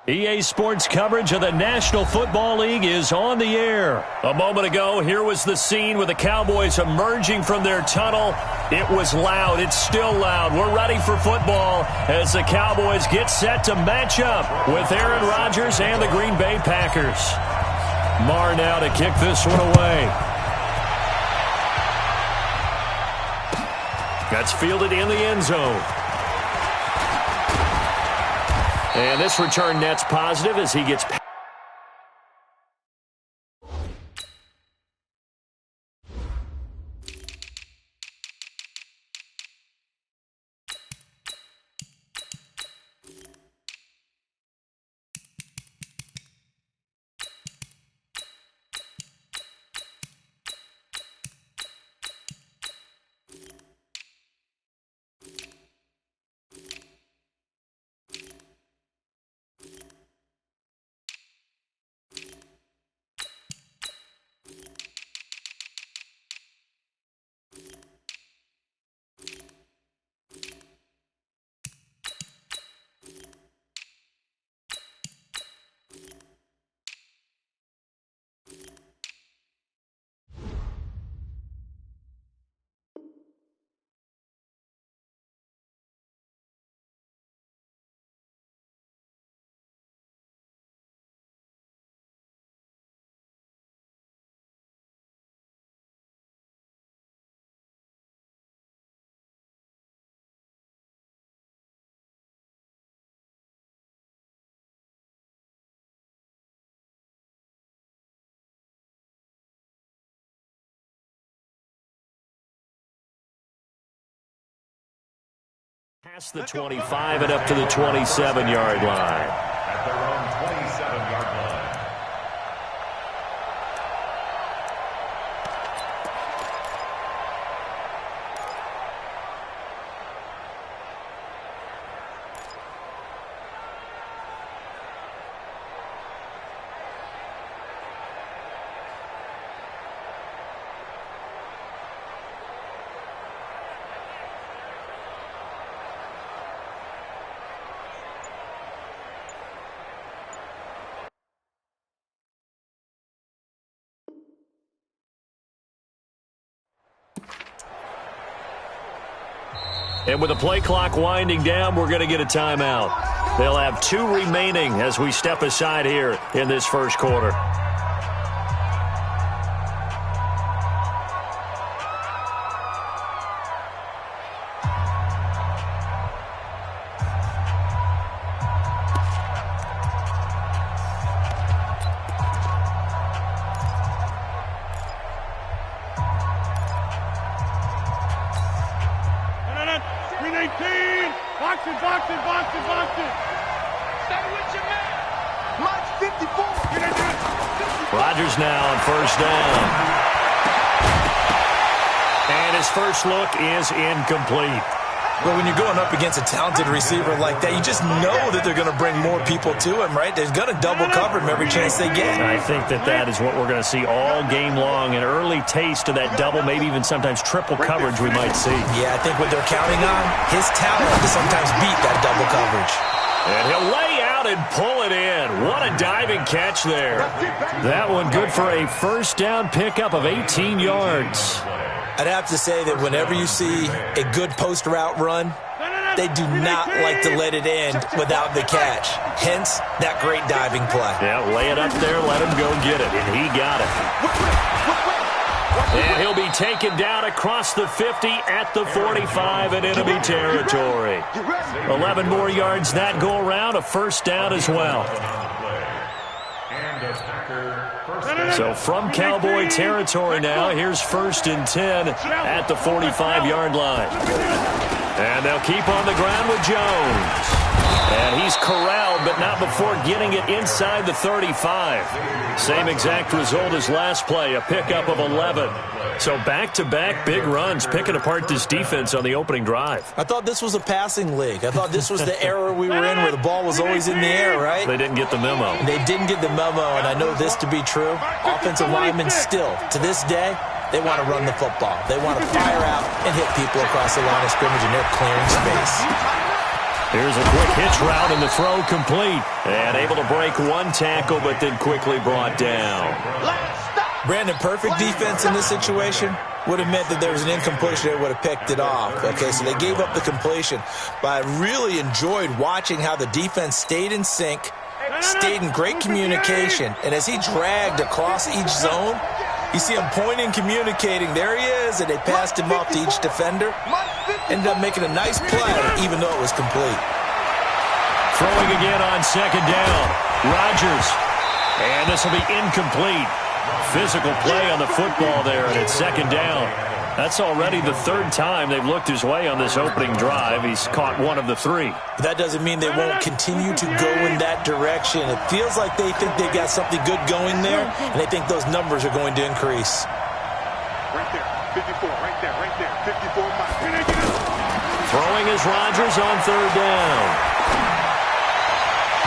EA Sports coverage of the National Football League is on the air. A moment ago, here was the scene with the Cowboys emerging from their tunnel. It was loud. It's still loud. We're ready for football as the Cowboys get set to match up with Aaron Rodgers and the Green Bay Packers. Marr now to kick this one away. That's fielded in the end zone. And this return net's positive as he gets past. Past the 25 and up to the 27-yard line. At their own 27-yard line. And with the play clock winding down, we're going to get a timeout. They'll have 2 remaining as we step aside here in this first quarter. Rodgers now on first down. And his first look is incomplete. Well, when you're going up against a talented receiver like that, you just know that they're going to bring more people to him, right? They're going to double cover him every chance they get. And I think that is what we're going to see all game long. An early taste of that double, maybe even sometimes triple coverage we might see. Yeah, I think what they're counting on, his talent to sometimes beat that double coverage. And he'll lay out and pull it in. What a diving catch there. That one good for a first down pickup of 18 yards. I'd have to say that whenever you see a good post route run, they do not like to let it end without the catch. Hence, that great diving play. Yeah, lay it up there, let him go get it, and he got it. And he'll be taken down across the 50 at the 45 in enemy territory. 11 more yards that go around, a first down as well. So from Cowboy territory now, here's 1st and 10 at the 45-yard line. And they'll keep on the ground with Jones. And he's corralled, but not before getting it inside the 35. Same exact result as last play, a pickup of 11. So back-to-back big runs, picking apart this defense on the opening drive. I thought this was a passing league. I thought this was the era we were in where the ball was always in the air, right? They didn't get the memo. They didn't get the memo, and I know this to be true. Offensive linemen still, to this day, they want to run the football. They want to fire out and hit people across the line of scrimmage, and they're clearing space. Here's a quick hitch route, and the throw complete. And able to break one tackle, but then quickly brought down. Brandon, perfect defense in this situation would have meant that there was an incompletion. They would have picked it off. Okay, so they gave up the completion. But I really enjoyed watching how the defense stayed in sync, stayed in great communication. And as he dragged across each zone, you see him pointing, communicating. There he is, and they passed him off to each defender. Ended up making a nice play, even though it was complete. Throwing again on second down. Rodgers. And this will be incomplete. Physical play on the football there, and it's second down. That's already the third time they've looked his way on this opening drive. He's caught one of the three. But that doesn't mean they won't continue to go in that direction. It feels like they think they've got something good going there, and they think those numbers are going to increase. Right there, 54, right there, 54 miles. Throwing is Rodgers on third down.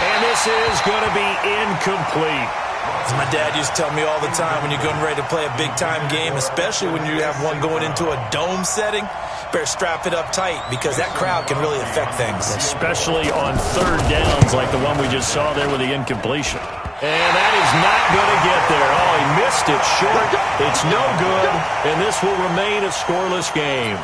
And this is going to be incomplete. As my dad used to tell me all the time, when you're getting ready to play a big-time game, especially when you have one going into a dome setting, better strap it up tight because that crowd can really affect things. Especially on third downs like the one we just saw there with the incompletion. And that is not going to get there. Oh, he missed it short. It's no good, and this will remain a scoreless game.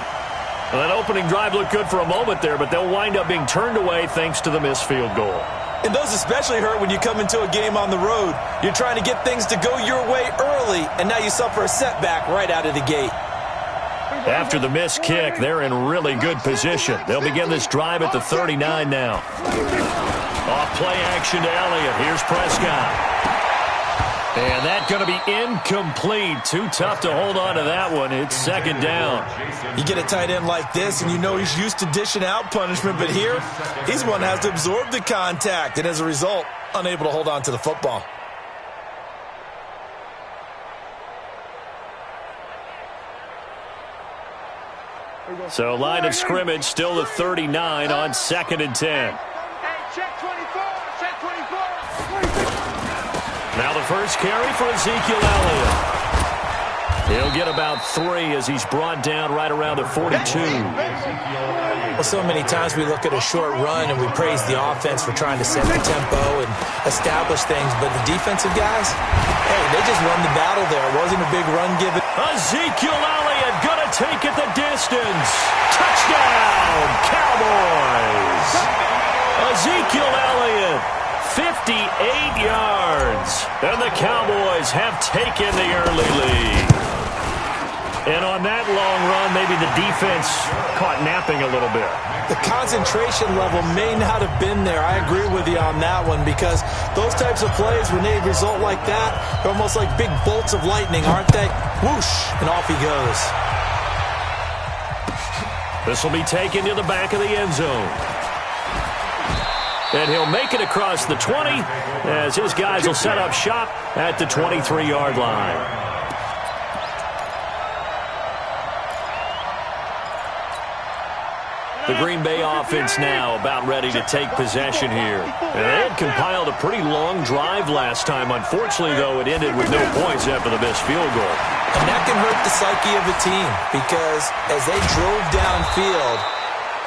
Well, that opening drive looked good for a moment there, but they'll wind up being turned away thanks to the missed field goal. And those especially hurt when you come into a game on the road. You're trying to get things to go your way early, and now you suffer a setback right out of the gate. After the missed kick, they're in really good position. They'll begin this drive at the 39 now. Off play action to Elliott. Here's Prescott. And that's going to be incomplete. Too tough to hold on to that one. It's second down. You get a tight end like this, and you know he's used to dishing out punishment, but here, he's one that has to absorb the contact, and as a result, unable to hold on to the football. So line of scrimmage still the 39 on 2nd and 10. Now the first carry for Ezekiel Elliott. He'll get about 3 as he's brought down right around the 42. Well, so many times we look at a short run and we praise the offense for trying to set the tempo and establish things, but the defensive guys, hey, they just won the battle there. It wasn't a big run given. Ezekiel Elliott gonna take it the distance. Touchdown, Cowboys! Ezekiel Elliott, 58 yards, and the Cowboys have taken the early lead. And on that long run, maybe the defense caught napping a little bit. The concentration level may not have been there. I agree with you on that one because those types of plays, when they result like that, they're almost like big bolts of lightning, aren't they? Whoosh, and off he goes. This will be taken to the back of the end zone. And he'll make it across the 20 as his guys will set up shop at the 23-yard line. The Green Bay offense now about ready to take possession here. And they had compiled a pretty long drive last time. Unfortunately, though, it ended with no points after the missed field goal. And that can hurt the psyche of a team because as they drove downfield,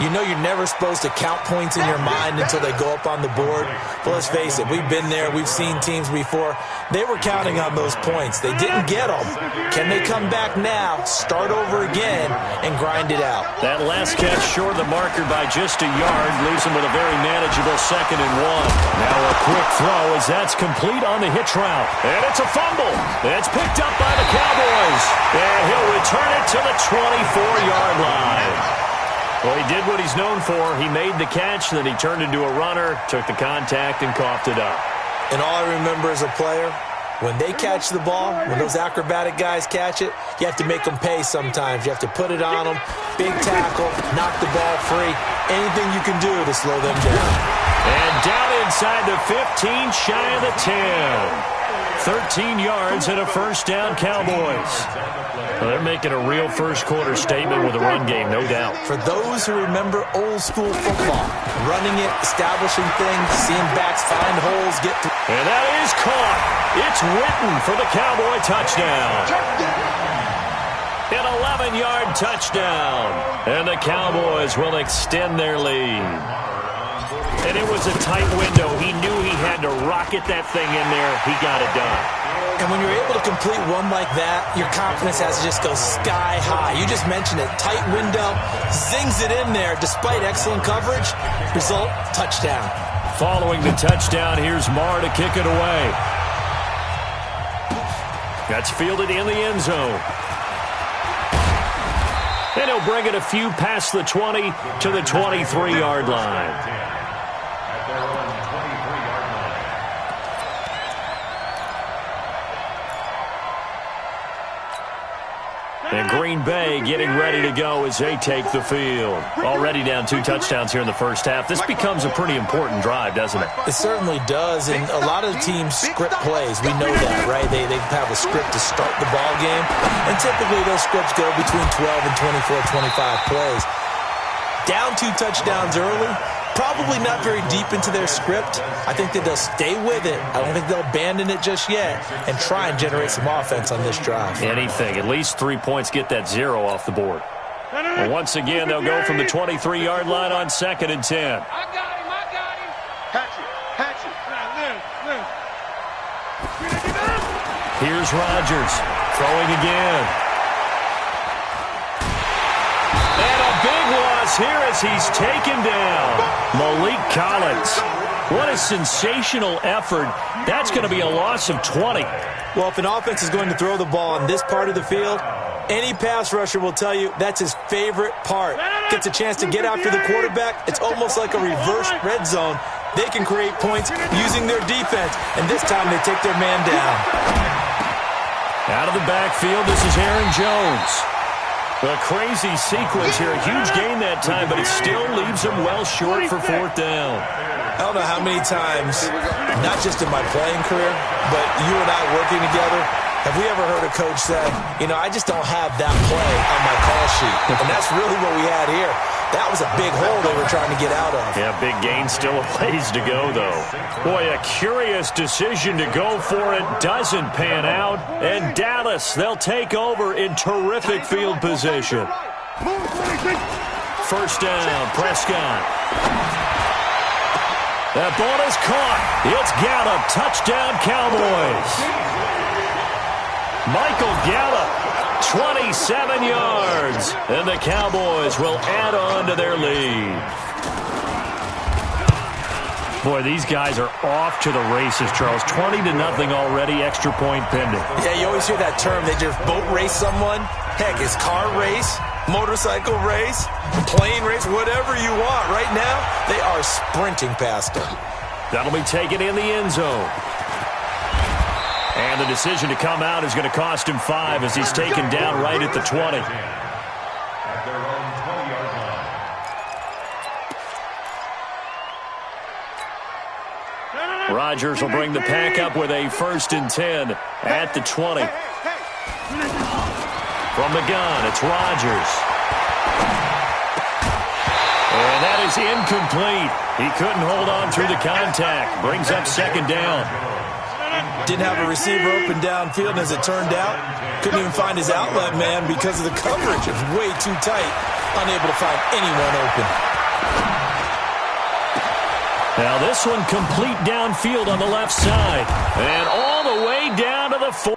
you know you're never supposed to count points in your mind until they go up on the board. But let's face it, we've been there. We've seen teams before. They were counting on those points. They didn't get them. Can they come back now, start over again, and grind it out? That last catch short of the marker by just a yard leaves them with a very manageable 2nd and 1. Now a quick throw as that's complete on the hitch route. And it's a fumble. It's picked up by the Cowboys. And he'll return it to the 24-yard line. Well, he did what he's known for. He made the catch, then he turned into a runner, took the contact, and coughed it up. And all I remember as a player, when they catch the ball, when those acrobatic guys catch it, you have to make them pay sometimes. You have to put it on them, big tackle, knock the ball free, anything you can do to slow them down. And down inside the 15, shy of the 10. 13 yards and a first down, Cowboys. Well, they're making a real first-quarter statement with a run game, no doubt. For those who remember old-school football, running it, establishing things, seeing backs find holes, get through. And that is caught. It's Witten for the Cowboy touchdown. An 11-yard touchdown. And the Cowboys will extend their lead. And it was a tight window. He knew he had to rocket that thing in there. He got it done. And when you're able to complete one like that, your confidence has to just go sky high. You just mentioned it. Tight window, zings it in there despite excellent coverage. Result, touchdown. Following the touchdown, here's Marr to kick it away. That's fielded in the end zone. And he'll bring it a few past the 20 to the 23-yard line. At their own 23-yard line. And Green Bay getting ready to go as they take the field. Already down 2 touchdowns here in the first half. This becomes a pretty important drive, doesn't it? It certainly does, and a lot of teams script plays. We know that, right? They have a script to start the ball game, and typically those scripts go between 12 and 24, 25 plays. Down 2 touchdowns early, probably not very deep into their script. I think that they'll stay with it. I don't think they'll abandon it just yet and try and generate some offense on this drive. Anything. At least 3 points, get that 0 off the board. And once again, they'll go from the 23-yard line on 2nd and 10. I got him. Hatch it. Here's Rodgers throwing again. And a big loss here as he's taken down. Malik Collins. What a sensational effort. That's going to be a loss of 20. Well, if an offense is going to throw the ball on this part of the field, any pass rusher will tell you that's his favorite part. Gets a chance to get after the quarterback. It's almost like a reverse red zone. They can create points using their defense, and this time they take their man down. Out of the backfield, this is Aaron Jones. A crazy sequence here. A huge gain that time, but it still leaves him well short for 4th down. I don't know how many times, not just in my playing career, but you and I working together, have we ever heard a coach say, I just don't have that play on my call sheet. And that's really what we had here. That was a big hole they were trying to get out of. Yeah, big gain, still a ways to go, though. Boy, a curious decision to go for it. Doesn't pan out. And Dallas, they'll take over in terrific field position. First down, Prescott. That ball is caught. It's Gallup. Touchdown, Cowboys. Michael Gallup, 27 yards. And the Cowboys will add on to their lead. Boy, these guys are off to the races, Charles. 20-0 already, extra point pending. Yeah, you always hear that term. They just boat race someone. Heck, it's car race, motorcycle race, plane race, whatever you want. Right now, they are sprinting past them. That'll be taken in the end zone. And the decision to come out is going to cost him 5 as he's taken down right at the 20. At their own 20-yard line. Rodgers will bring the pack up with a 1st and 10 at the 20. From the gun, it's Rodgers. And that is incomplete. He couldn't hold on through the contact. Brings up 2nd down. Didn't have a receiver open downfield, and as it turned out, couldn't even find his outlet man because of the coverage. It was way too tight, unable to find anyone open. Now this one complete downfield on the left side. And all the way down to the 4.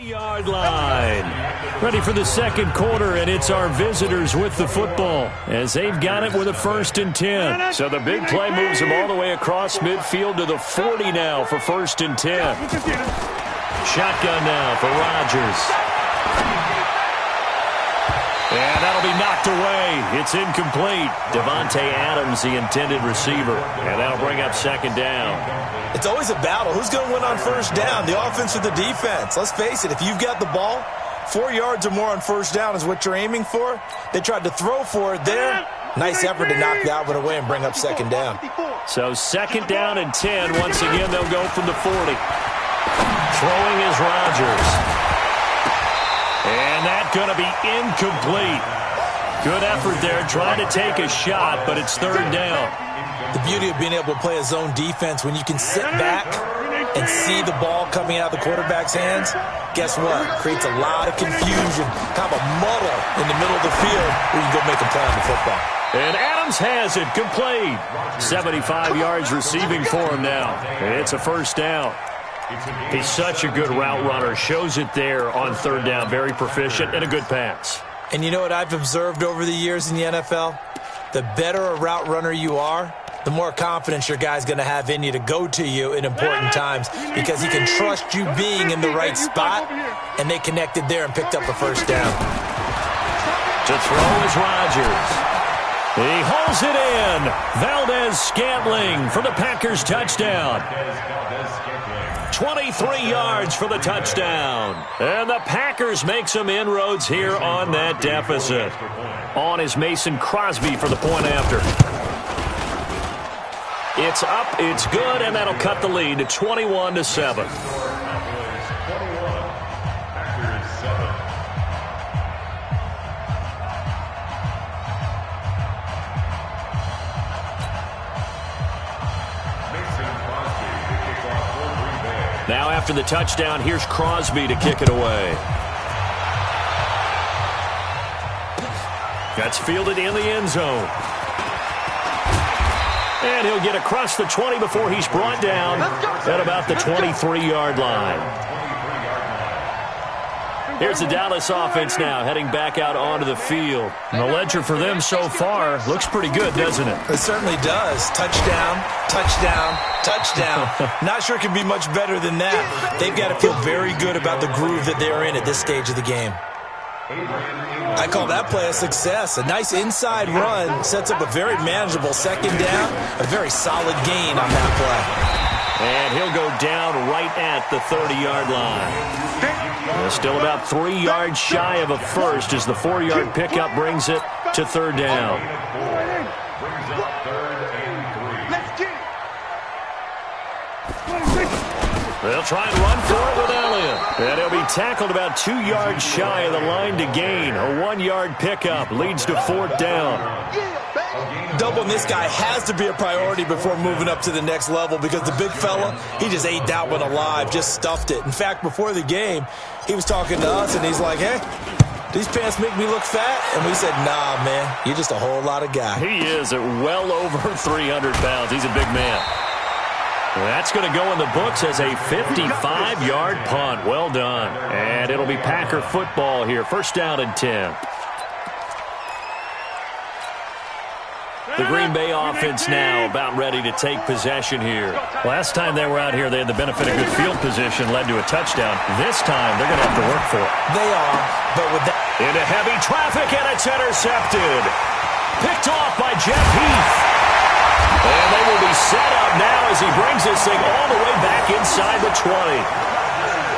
Yard line. Ready for the second quarter, and it's our visitors with the football as they've got it with a 1st and 10. So the big play moves them all the way across midfield to the 40 now for 1st and 10. Shotgun now for Rodgers. And that'll be knocked away. It's incomplete. Devontae Adams, the intended receiver. And that'll bring up 2nd down. It's always a battle. Who's going to win on 1st down, the offense or the defense? Let's face it, if you've got the ball, 4 yards or more on 1st down is what you're aiming for. They tried to throw for it there. Nice effort to knock that one away and bring up second down. So second down and 10. Once again, they'll go from the 40. Throwing is Rodgers. And that's going to be incomplete. Good effort there, trying to take a shot, but it's third down. The beauty of being able to play a zone defense when you can sit back and see the ball coming out of the quarterback's hands, guess what? Creates a lot of confusion, kind of a muddle in the middle of the field where you can go make a play on the football. And Adams has it complete. 75 yards receiving for him now. It's a first down. He's such a good route runner. Shows it there on third down. Very proficient and a good pass. And you know what I've observed over the years in the NFL? The better a route runner you are, the more confidence your guy's going to have in you to go to you in important times because he can trust you being in the right spot, and they connected there and picked up a first down. To throw is Rodgers. He holds it in. Valdez-Scantling for the Packers touchdown. 23 yards for the touchdown. And the Packers make some inroads here on that deficit. On is Mason Crosby for the point after. It's up, it's good, and that'll cut the lead to 21-7. Now after the touchdown, here's Crosby to kick it away. That's fielded in the end zone. And he'll get across the 20 before he's brought down at about the 23-yard line. Here's the Dallas offense now heading back out onto the field. And the ledger for them so far looks pretty good, doesn't it? It certainly does. Touchdown, touchdown, touchdown. Not sure it can be much better than that. They've got to feel very good about the groove that they're in at this stage of the game. I call that play a success. A nice inside run sets up a very manageable second down. A very solid gain on that play. And he'll go down right at the 30-yard line. Still about 3 yards shy of a first as the 4-yard pickup brings it to third down. They'll try and run for it with Elliott. And he'll be tackled about 2 yards shy of the line to gain. A 1-yard pickup leads to fourth down. Doubling this guy has to be a priority before moving up to the next level because the big fella, he just ate that one alive, just stuffed it. In fact, before the game, he was talking to us, and he's like, hey, these pants make me look fat? And we said, nah, man, you're just a whole lot of guy. He is at well over 300 pounds. He's a big man. That's going to go in the books as a 55-yard punt. Well done. And it'll be Packer football here. First down and 10. The Green Bay offense now about ready to take possession here. Last time they were out here, they had the benefit of good field position, led to a touchdown. This time, they're going to have to work for it. They are, but with that... Into heavy traffic, and it's intercepted. Picked off by Jeff Heath. And they will be set up now as he brings this thing all the way back inside the 20.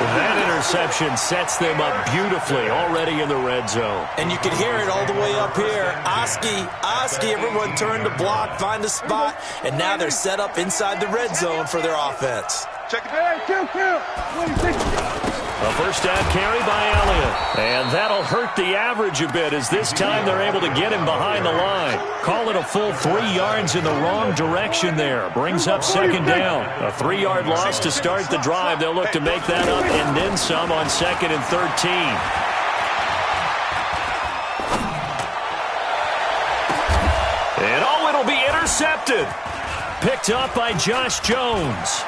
That interception sets them up beautifully already in the red zone. And you can hear it all the way up here. Oski, everyone turned to block, find a spot, and now they're set up inside the red zone for their offense. Check it. A first down carry by Elliott. And that'll hurt the average a bit as this time they're able to get him behind the line. Call it a full 3 yards in the wrong direction there. Brings up second down. A 3-yard loss to start the drive. They'll look to make that up and then some on second and 13. And oh, it'll be intercepted. Picked up by Josh Jones.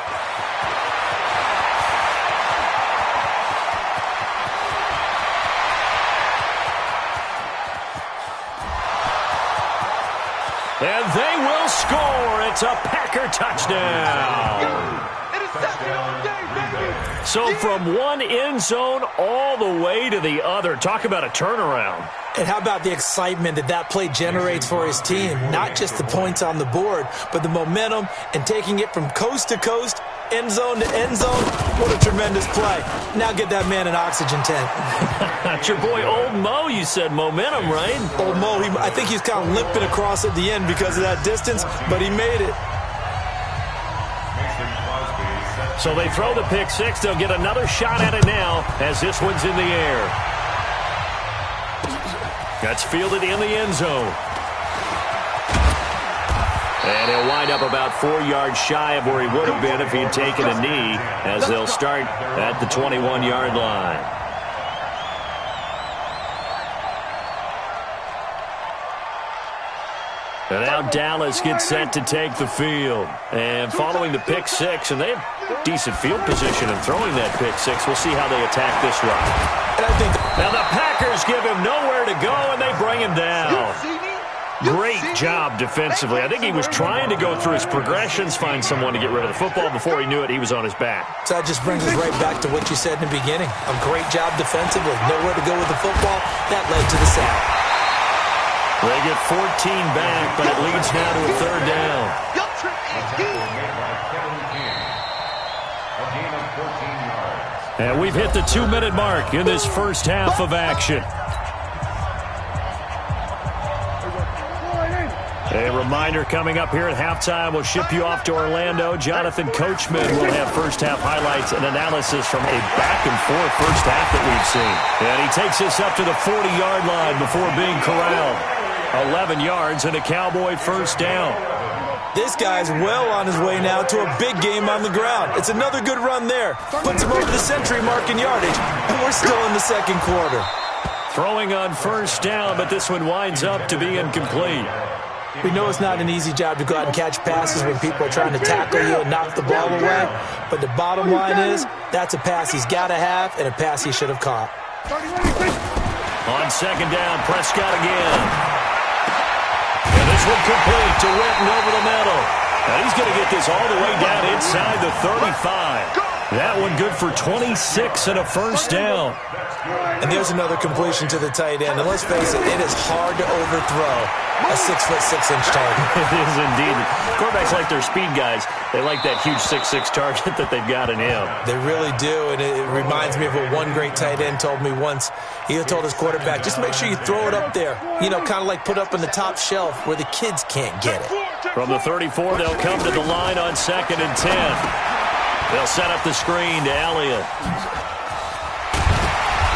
And they will score. It's a Packer touchdown. So from one end zone all the way to the other. Talk about a turnaround. And how about the excitement that play generates for his team? Not just the points on the board, but the momentum and taking it from coast to coast end zone to end zone. What a tremendous play. Now get that man an oxygen tent. That's your boy Old Mo, you said. Momentum, right? Old Mo, I think he's kind of limping across at the end because of that distance, but he made it. So they throw the pick six. They'll get another shot at it now as this one's in the air. That's fielded in the end zone. And he'll wind up about 4 yards shy of where he would have been if he had taken a knee, as they'll start at the 21-yard line. And now Dallas gets set to take the field. And following the pick six, and they have decent field position in throwing that pick six. We'll see how they attack this run. And I think now the Packers give him nowhere to go, and they bring him down. Great job defensively. I think he was trying to go through his progressions, find someone to get rid of the football. Before he knew it, he was on his back. So that just brings us right back to what you said in the beginning. A great job defensively. Nowhere to go with the football. That led to the sack. They get 14 back, but it leads now to a third down. And we've hit the 2-minute mark in this first half of action. A reminder coming up here at halftime. We'll ship you off to Orlando. Jonathan Coachman will have first-half highlights and analysis from a back-and-forth first half that we've seen. And he takes us up to the 40-yard line before being corralled. 11 yards and a Cowboy first down. This guy's well on his way now to a big game on the ground. It's another good run there. Puts him over the century mark in yardage, and we're still in the second quarter. Throwing on first down, but this one winds up to be incomplete. We know it's not an easy job to go out and catch passes when people are trying to tackle you and knock the ball away. But the bottom line is, that's a pass he's got to have and a pass he should have caught. On second down, Prescott again. And this one complete to Witten over the middle. And he's going to get this all the way down inside the 35. That one good for 26 and a first down. And there's another completion to the tight end. And let's face it is hard to overthrow a 6'6" target. It is indeed. Quarterbacks like their speed guys. They like that huge 6'6" target that they've got in him. They really do, and it reminds me of what one great tight end told me once. He told his quarterback, just make sure you throw it up there. You know, kind of like put up in the top shelf where the kids can't get it. From the 34, they'll come to the line on 2nd and 10. They'll set up the screen to Elliott.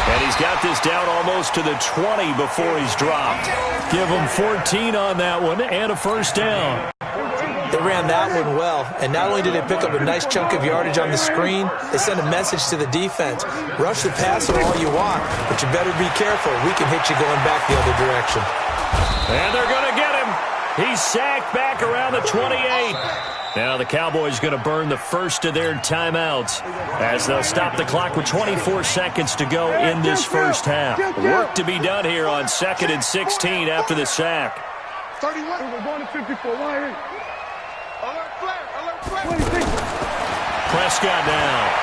And he's got this down almost to the 20 before he's dropped. Give him 14 on that one and a first down. They ran that one well, and not only did they pick up a nice chunk of yardage on the screen, they sent a message to the defense. Rush the passer all you want, but you better be careful. We can hit you going back the other direction. And they're going to get him. He's sacked back around the 28. Now the Cowboys going to burn the first of their timeouts as they'll stop the clock with 24 seconds to go in this first half. Work to be done here on 2nd and 16 after the sack. 31. We're going to 54. Alert flare. Alert flare. Prescott now.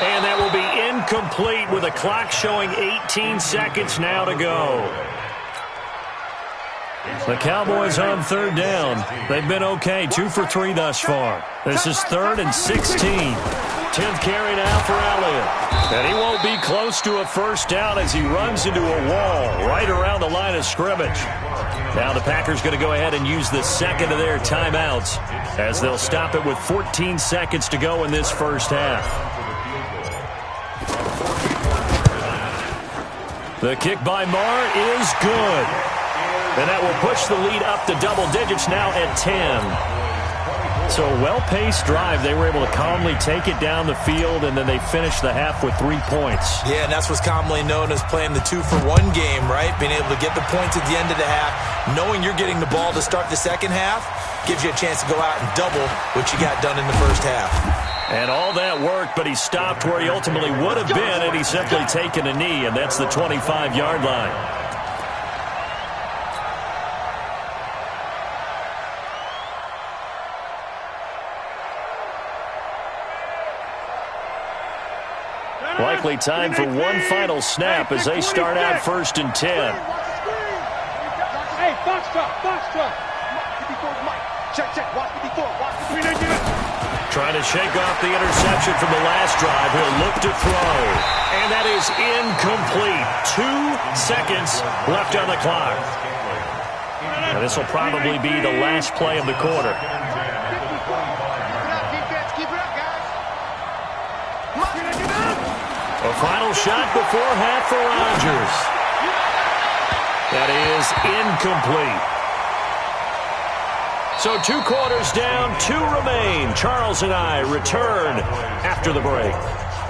And that will be incomplete with a clock showing 18 seconds now to go. The Cowboys on third down. They've been okay, 2 for 3 thus far. This is 3rd and 16. 10th carry now for Elliott. And he won't be close to a first down as he runs into a wall right around the line of scrimmage. Now the Packers going to go ahead and use the second of their timeouts as they'll stop it with 14 seconds to go in this first half. The kick by Marr is good. And that will push the lead up to double digits now at 10. So a well-paced drive. They were able to calmly take it down the field, and then they finished the half with 3 points. Yeah, and that's what's commonly known as playing the 2-for-1 game, right? Being able to get the points at the end of the half, knowing you're getting the ball to start the second half, gives you a chance to go out and double what you got done in the first half. And all that worked, but he stopped where he ultimately would have been, and he's simply taken a knee, and that's the 25-yard line. Likely time for one final snap as they start out 1st and 10. Hey, box drop. Check. Watch 54. Watch 54. Trying to shake off the interception from the last drive. He'll look to throw. And that is incomplete. 2 seconds left on the clock. Now, this will probably be the last play of the quarter. A final shot before half for Rodgers. That is incomplete. So 2 quarters down, 2 remain. Charles and I return after the break.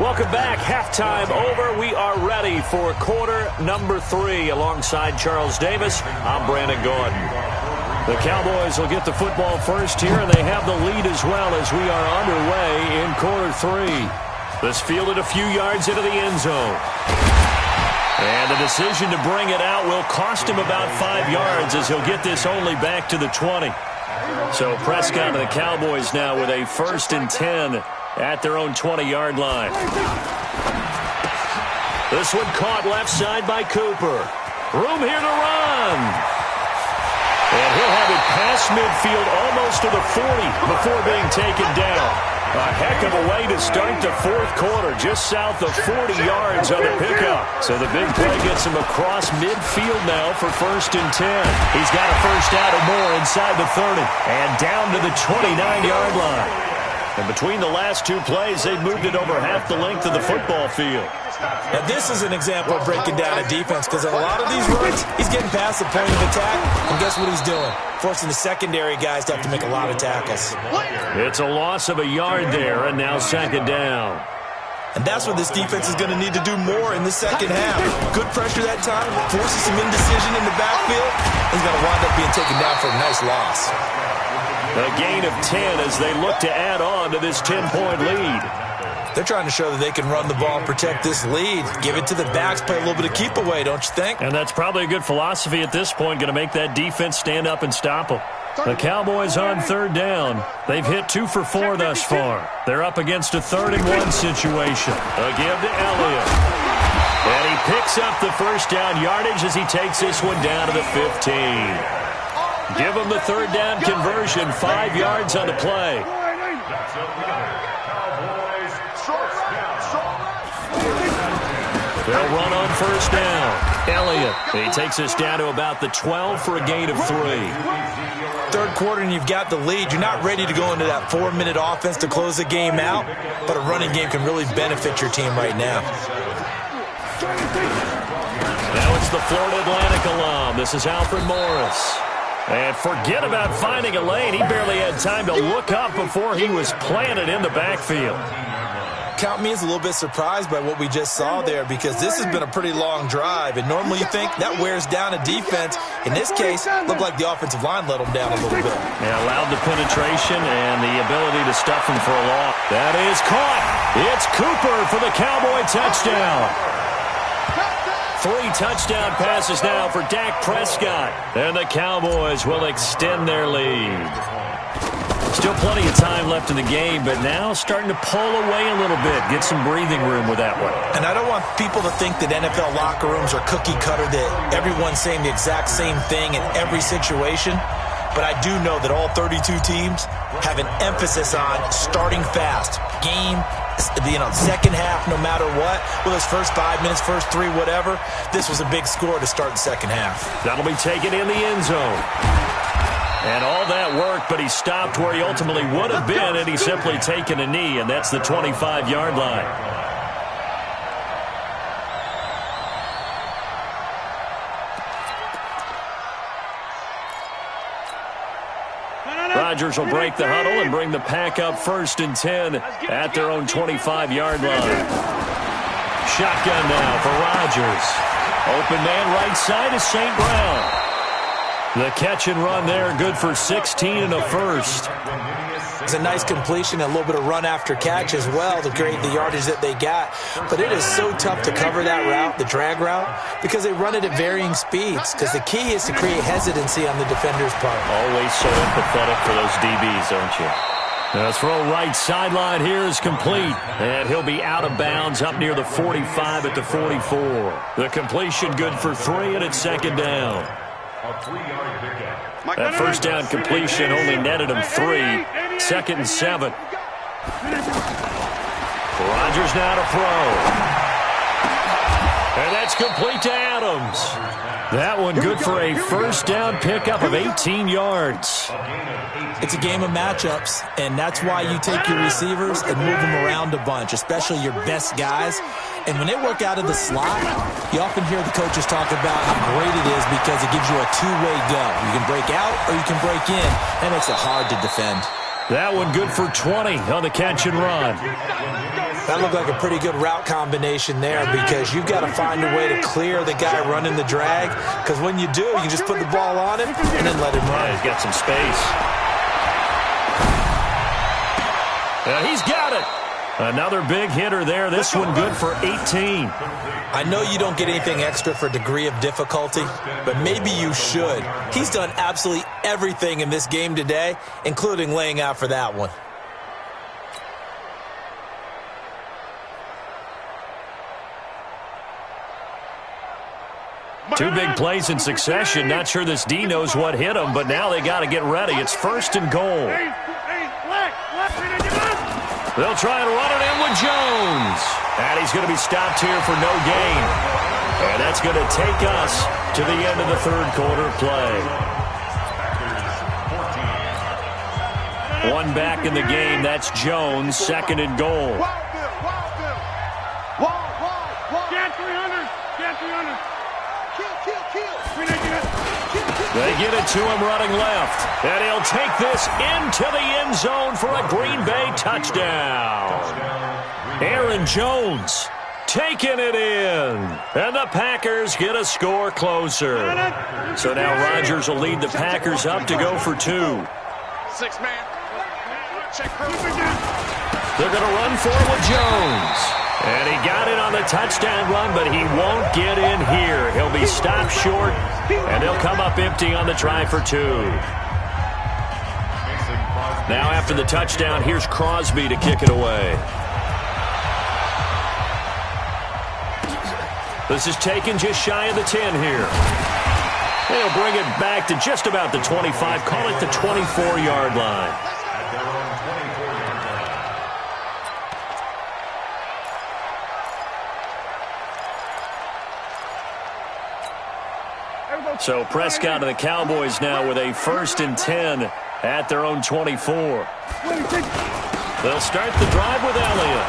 Welcome back. Halftime over. We are ready for quarter number 3. Alongside Charles Davis, I'm Brandon Gordon. The Cowboys will get the football first here, and they have the lead as well as we are underway in quarter 3. This fielded a few yards into the end zone. And the decision to bring it out will cost him about 5 yards as he'll get this only back to the 20. So Prescott and the Cowboys now with a 1st and 10 at their own 20-yard line. This one caught left side by Cooper. Room here to run. And he'll have it past midfield almost to the 40 before being taken down. A heck of a way to start the 4th quarter, just south of 40 yards on the pickup. So the big play gets him across midfield now for 1st and 10. He's got a first out or more inside the 30 and down to the 29-yard line. And between the last 2 plays, they've moved it over half the length of the football field. Now, this is an example of breaking down a defense because in a lot of these runs, he's getting past the point of attack, and guess what he's doing? Forcing the secondary guys to have to make a lot of tackles. It's a loss of a yard there, and now 2nd down. And that's what this defense is going to need to do more in the second half. Good pressure that time, forces some indecision in the backfield. He's going to wind up being taken down for a nice loss. A gain of 10 as they look to add on to this 10-point lead. They're trying to show that they can run the ball and protect this lead. Give it to the backs, play a little bit of keep away, don't you think? And that's probably a good philosophy at this point, going to make that defense stand up and stop them. The Cowboys on 3rd down. They've hit 2 for 4 thus far. They're up against a 3rd and 1 situation. A give to Elliott. And he picks up the first down yardage as he takes this one down to the 15. Give him the 3rd down conversion, 5 yards on the play. They'll run on 1st down. Elliott, he takes us down to about the 12 for a gain of 3. 3rd quarter and you've got the lead. You're not ready to go into that 4-minute offense to close the game out, but a running game can really benefit your team right now. Now it's the Florida Atlantic alum. This is Alfred Morris. And forget about finding a lane. He barely had time to look up before he was planted in the backfield. Count me as a little bit surprised by what we just saw there because this has been a pretty long drive, and normally you think that wears down a defense. In this case, looked like the offensive line let them down a little bit. Yeah, allowed the penetration and the ability to stuff him for a loss. That is caught. It's Cooper for the Cowboy touchdown. 3 touchdown passes now for Dak Prescott. And the Cowboys will extend their lead. Still plenty of time left in the game, but now starting to pull away a little bit. Get some breathing room with that one. And I don't want people to think that NFL locker rooms are cookie cutter, that everyone's saying the exact same thing in every situation. But I do know that all 32 teams have an emphasis on starting fast. Game, second half, no matter what. Well, those first 5 minutes, first 3, whatever. This was a big score to start the second half. That'll be taken in the end zone. And all that worked, but he stopped where he ultimately would have been, and he's simply taken a knee, and that's the 25-yard line. Rodgers will break the huddle and bring the pack up 1st and 10 at their own 25-yard line. Shotgun now for Rodgers. Open man right side is St. Brown. The catch and run there, good for 16 and a first. It's a nice completion, a little bit of run after catch as well to create the yardage that they got. But it is so tough to cover that route, the drag route, because they run it at varying speeds. Because the key is to create hesitancy on the defender's part. Always so empathetic for those DBs, aren't you? The throw right sideline here is complete. And he'll be out of bounds up near the 45 at the 44. The completion good for 3, and it's 2nd down. A 3-yard pickup. That first down completion only netted him 3. 2nd and 7. Rodgers now to throw. And that's complete to Adams. That one good for a first down pickup of 18 yards. It's a game of matchups, and that's why you take your receivers and move them around a bunch, especially your best guys. And when they work out of the slot, you often hear the coaches talk about how great it is because it gives you a two-way go. You can break out or you can break in. That makes it hard to defend. That one good for 20 on the catch and run. That looked like a pretty good route combination there because you've got to find a way to clear the guy running the drag, because when you do, you just put the ball on him and then let him run. Yeah, he's got some space. Yeah, he's got it. Another big hitter there. This one good for 18. I know you don't get anything extra for degree of difficulty, but maybe you should. He's done absolutely everything in this game today, including laying out for that one. Two big plays in succession. Not sure this D knows what hit him, but now they got to get ready. It's 1st and goal. They'll try and run it in with Jones. And he's going to be stopped here for no gain. And that's going to take us to the end of the third quarter play. One back in the game. That's Jones. 2nd and goal. They get it to him running left. And he'll take this into the end zone for a Green Bay touchdown. Aaron Jones taking it in. And the Packers get a score closer. So now Rodgers will lead the Packers up to go for 2. 6-man. Check. They're going to run for it with Jones. And he got it on the touchdown run, but he won't get in here. He'll be stopped short, and they'll come up empty on the try for 2. Now after the touchdown, here's Crosby to kick it away. This is taken just shy of the 10 here. They'll bring it back to just about the 25, call it the 24-yard line. So Prescott and the Cowboys now with a 1st and 10 at their own 24. They'll start the drive with Elliott.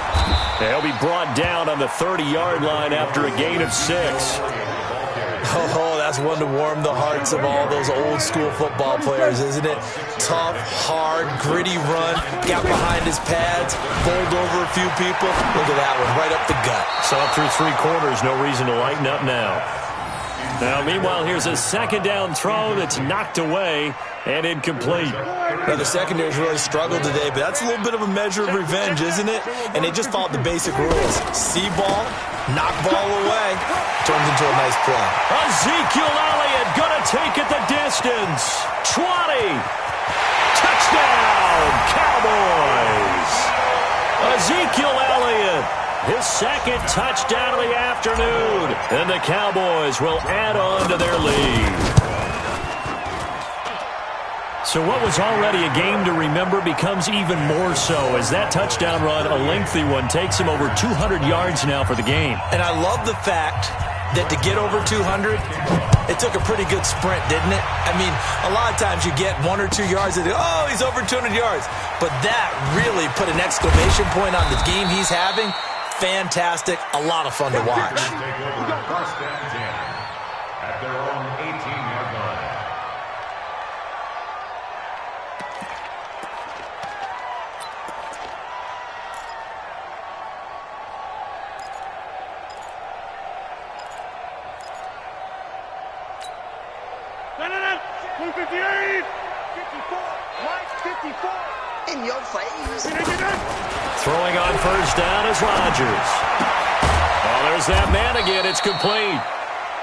He'll be brought down on the 30-yard line after a gain of 6. Oh, that's one to warm the hearts of all those old-school football players, isn't it? Tough, hard, gritty run, got behind his pads, bowled over a few people. Look at that one, right up the gut. So up through 3 quarters, no reason to lighten up now. Now, meanwhile, here's a 2nd down throw that's knocked away and incomplete. Now, the secondary's really struggled today, but that's a little bit of a measure of revenge, isn't it? And they just followed the basic rules. See ball, knock ball away, turns into a nice play. Ezekiel Elliott going to take it the distance. 20. Touchdown, Cowboys. Ezekiel Elliott. His 2nd touchdown of the afternoon. And the Cowboys will add on to their lead. So what was already a game to remember becomes even more so as that touchdown run, a lengthy one, takes him over 200 yards now for the game. And I love the fact that to get over 200, it took a pretty good sprint, didn't it? I mean, a lot of times you get 1 or 2 yards and oh, he's over 200 yards. But that really put an exclamation point on the game he's having. Fantastic. A lot of fun to watch. 1st and 10 at their own 18-yard line. In your face. Throwing on 1st down is Rodgers. Oh, there's that man again. It's complete.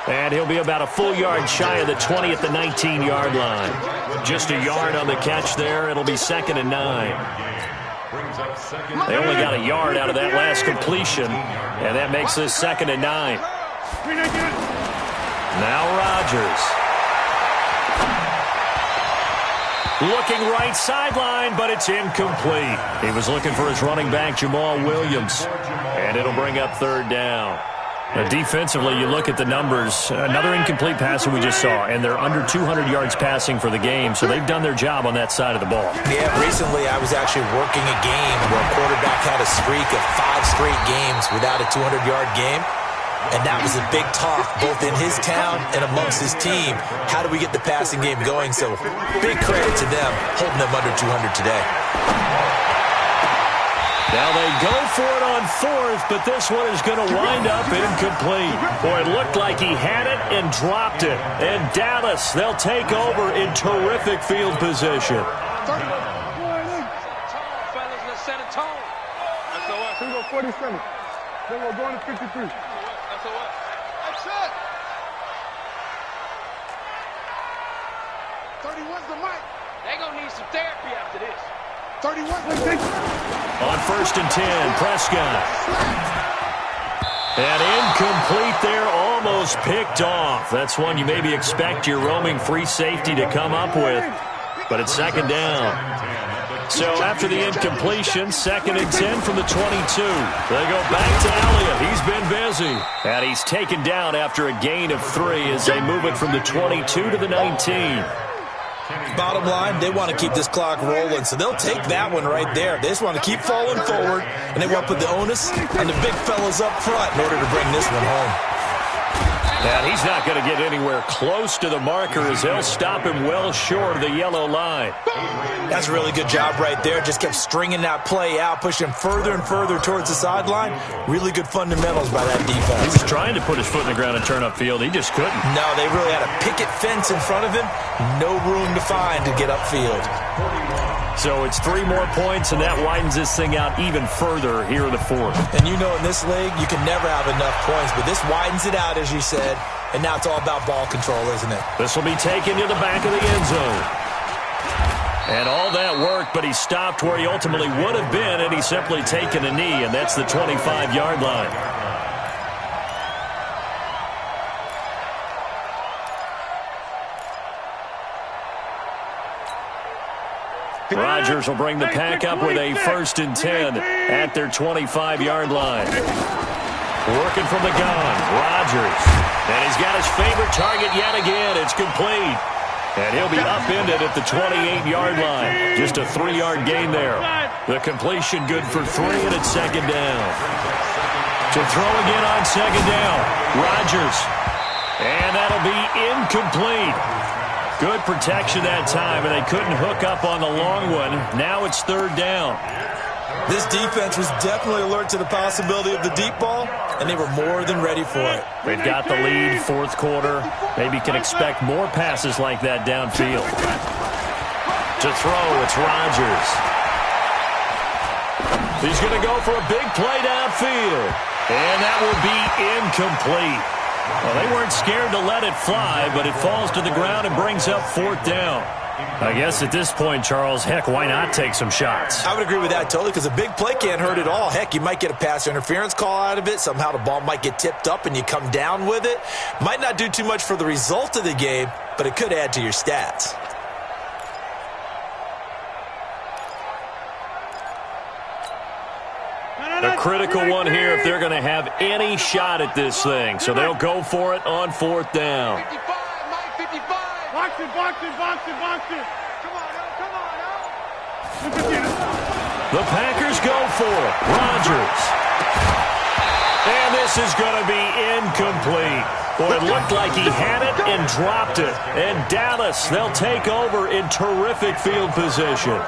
And he'll be about a full yard shy of the 20 at the 19-yard line. Just a yard on the catch there. It'll be 2nd and 9. They only got a yard out of that last completion, and that makes this 2nd and 9. Now Rodgers. Looking right sideline, but it's incomplete. He was looking for his running back, Jamal Williams. And it'll bring up third down. Now, defensively, you look at the numbers. Another incomplete pass that we just saw, and they're under 200 yards passing for the game, so they've done their job on that side of the ball. Yeah, recently I was actually working a game where a quarterback had a streak of 5 straight games without a 200-yard game, and that was a big talk both in his town and amongst his team. How do we get the passing game going? So big credit to them holding them under 200 today. Now they go for it on fourth, but this one is going to wind up incomplete. Boy, it looked like he had it and dropped it. And Dallas, they'll take over in terrific field position. Tone, fellas, let's set a tone. That's the what? We go 47. Then we're going to 53. That's the what? That's it. 31's the mic. They're going to need some therapy after this. 31. On first and 10, Prescott. And incomplete there, almost picked off. That's one you maybe expect your roaming free safety to come up with. But it's second down. So after the incompletion, second and 10 from the 22. They go back to Elliott. He's been busy. And he's taken down after a gain of 3 as they move it from the 22 to the 19. Bottom line, they want to keep this clock rolling, so they'll take that one right there. They just want to keep falling forward, and they want to put the onus on the big fellas up front in order to bring this one home. And he's not going to get anywhere close to the marker as they'll stop him well short of the yellow line. That's a really good job right there. Just kept stringing that play out, pushing him further and further towards the sideline. Really good fundamentals by that defense. He was trying to put his foot in the ground and turn upfield. He just couldn't. No, they really had a picket fence in front of him. No room to find to get upfield. So it's 3 more points, and that widens this thing out even further here in the fourth. And you know in this league, you can never have enough points, but this widens it out, as you said, and now it's all about ball control, isn't it? This will be taken to the back of the end zone. And all that worked, but he stopped where he ultimately would have been, and he's simply taken a knee, and that's the 25-yard line. Rodgers will bring the pack up with a first and 10 at their 25-yard line. Working from the gun, Rodgers. And he's got his favorite target yet again. It's complete. And he'll be upended at the 28-yard line. Just a 3-yard gain there. The completion good for 3, and it's second down. To throw again on second down, Rodgers. And that'll be incomplete. Good protection that time, and they couldn't hook up on the long one. Now it's third down. This defense was definitely alert to the possibility of the deep ball, and they were more than ready for it. They've got the lead, fourth quarter. Maybe can expect more passes like that downfield. To throw, it's Rodgers. He's going to go for a big play downfield. And that will be incomplete. Well, they weren't scared to let it fly, but it falls to the ground and brings up fourth down. I guess at this point, Charles, heck, why not take some shots? I would agree with that totally, because a big play can't hurt at all. Heck, you might get a pass interference call out of it. Somehow the ball might get tipped up and you come down with it. Might not do too much for the result of the game, but it could add to your stats. A critical one here if they're going to have any shot at this thing. So they'll go for it on fourth down. 55, Mike, 55. Box it, box it, box it, box it. Come on, Al, come on, Al. The Packers go for it. Rodgers. And this is going to be incomplete. Boy, it looked like he had it and dropped it. And Dallas, they'll take over in terrific field position.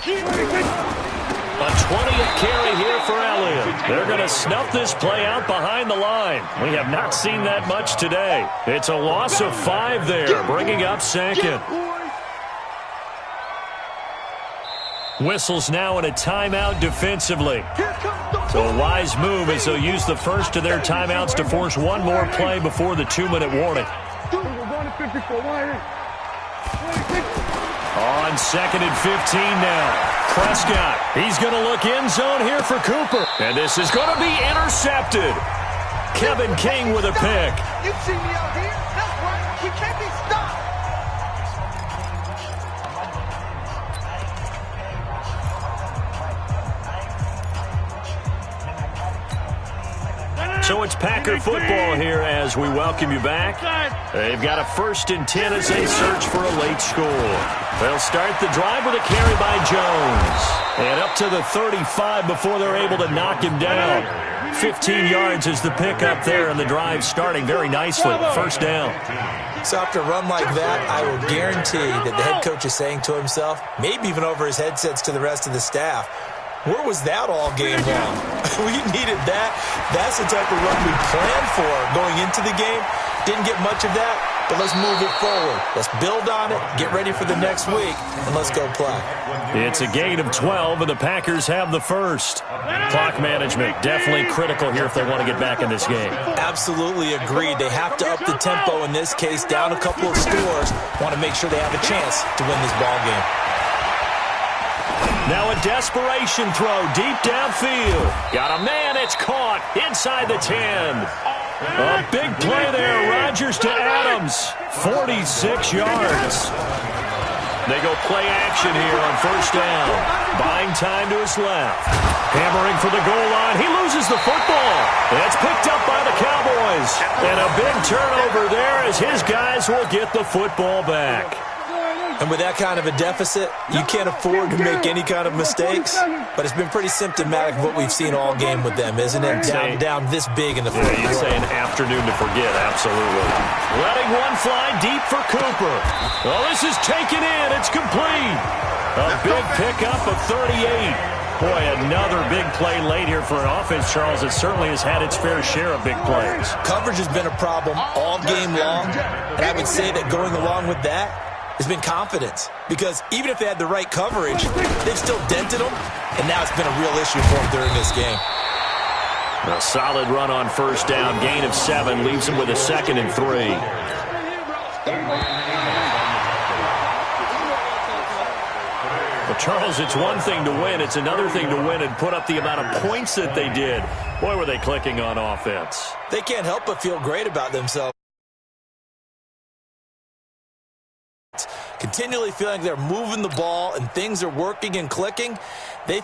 A 20th carry here for Elliott. They're going to snuff this play out behind the line. We have not seen that much today. It's a loss of 5 there, bringing up second. Whistles now in a timeout defensively. So a wise move as they'll use the first of their timeouts to force one more play before the 2-minute warning. On second and 15 now. Prescott, he's going to look end zone here for Cooper. And this is going to be intercepted. Kevin King with a pick. You see me out here? That's right. We can't be stopped. So it's Packer football here as we welcome you back. They've got a 1st and 10 as they search for a late score. They'll start the drive with a carry by Jones. And up to the 35 before they're able to knock him down. 15 yards is the pickup there, and the drive starting very nicely. 1st down. So after a run like that, I will guarantee that the head coach is saying to himself, maybe even over his headsets to the rest of the staff, where was that all game long? We needed that. That's the type of run we planned for going into the game. Didn't get much of that, but let's move it forward. Let's build on it, get ready for the next week, and let's go play. It's a gain of 12, and the Packers have the first. Clock management, definitely critical here if they want to get back in this game. Absolutely agreed. They have to up the tempo in this case, down a couple of scores. Want to make sure they have a chance to win this ball game. Now a desperation throw deep downfield. Got a man, it's caught inside the 10. A big play there, Rodgers to Adams. 46 yards. They go play action here on 1st down. Buying time to his left. Hammering for the goal line. He loses the football. It's picked up by the Cowboys. And a big turnover there as his guys will get the football back. And with that kind of a deficit, you can't afford to make any kind of mistakes. But it's been pretty symptomatic of what we've seen all game with them, isn't it? Down this big in the fourth quarter. You'd say an afternoon to forget, absolutely. Letting one fly deep for Cooper. Oh, this is taken in. It's complete. A big pickup of 38. Boy, another big play late here for an offense, Charles, that certainly has had its fair share of big plays. Coverage has been a problem all game long. And I would say that going along with that has been confidence, because even if they had the right coverage, they've still dented them, and now it's been a real issue for them during this game. A solid run on 1st down, gain of 7, leaves them with a 2nd and 3. Well, Charles, it's one thing to win, it's another thing to win and put up the amount of points that they did. Boy, were they clicking on offense. They can't help but feel great about themselves. Continually feeling they're moving the ball and things are working and clicking. They